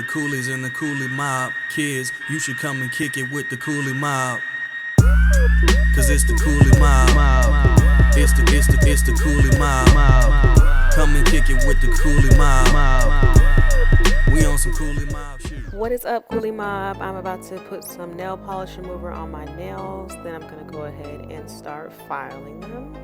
Coolies and the Cooley MOB. Kids, you should come and kick it with the Cooley MOB. Cause it's the Cooley MOB. It's the Cooley MOB. Come and kick it with the Cooley MOB. We on some Cooley MOB shit. What is up, Cooley MOB? I'm about to put some nail polish remover on my nails. Then I'm gonna go ahead and start filing them.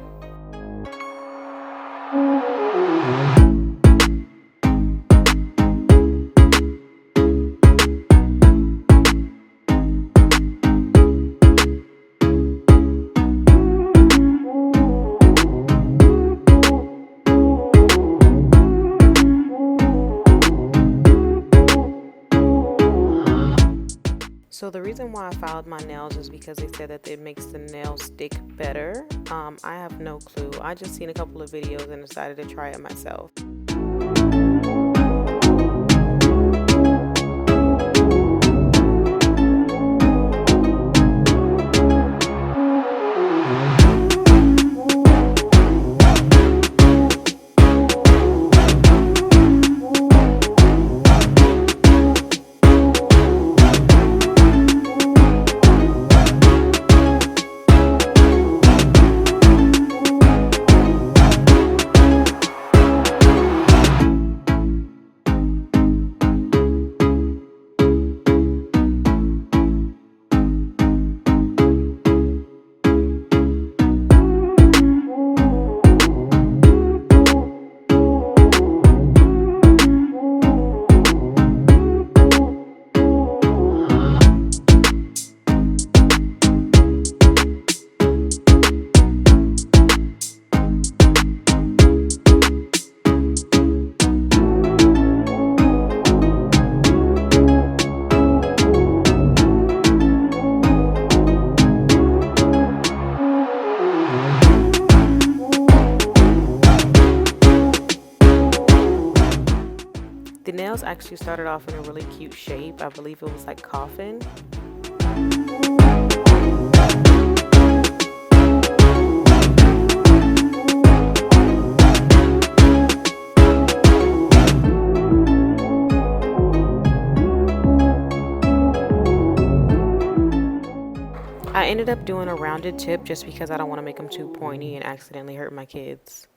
So the reason why I filed my nails is because they said that it makes the nails stick better. I have no clue. I just seen a couple of videos and decided to try it myself. The nails actually started off in a really cute shape. I believe it was like coffin. I ended up doing a rounded tip just because I don't want to make them too pointy and accidentally hurt my kids.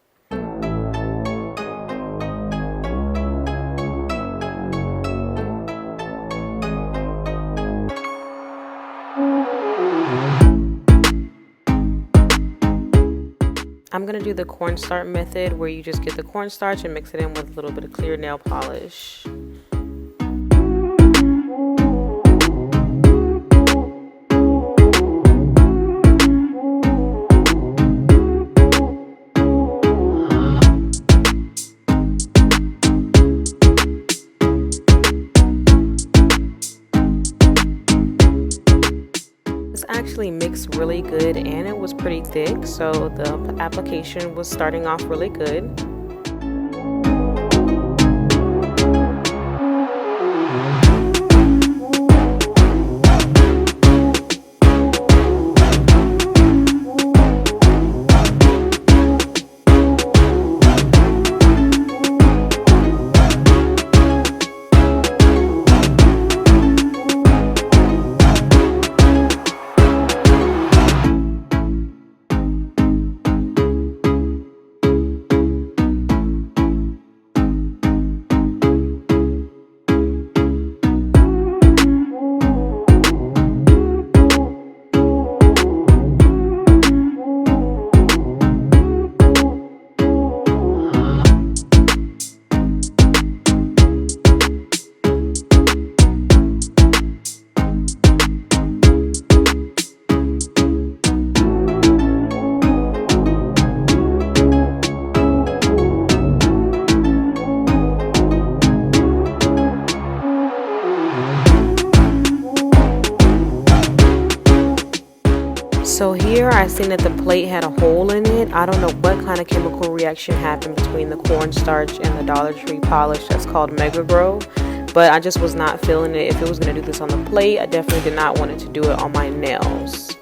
I'm going to do the cornstarch method where you just get the cornstarch and mix it in with a little bit of clear nail polish. Actually mixed really good and it was pretty thick, so the application was starting off really good. So here I seen that the plate had a hole in it. I don't know what kind of chemical reaction happened between the cornstarch and the Dollar Tree polish that's called Mega Grow, but I just was not feeling it. If it was going to do this on the plate, I definitely did not want it to do it on my nails.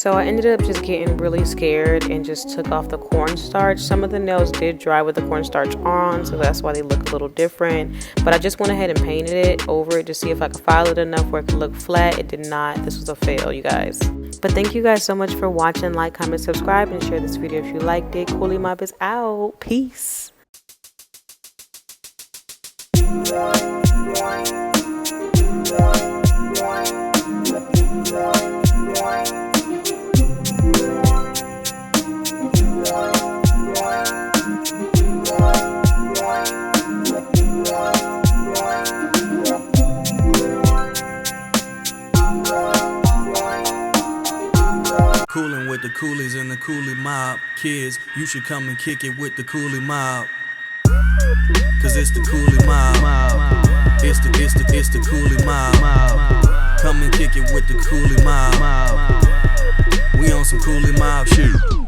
So I ended up just getting really scared and just took off the cornstarch. Some of the nails did dry with the cornstarch on, so that's why they look a little different. But I just went ahead and painted it over it to see if I could file it enough where it could look flat. It did not. This was a fail, you guys. But thank you guys so much for watching. Like, comment, subscribe, and share this video if you liked it. Cooley MOB is out. Peace. Coolin' with the Coolies and the Cooley MOB. Kids, you should come and kick it with the Cooley MOB. Cause it's the Cooley MOB. It's the Cooley MOB. Come and kick it with the Cooley MOB. We on some Cooley MOB shit.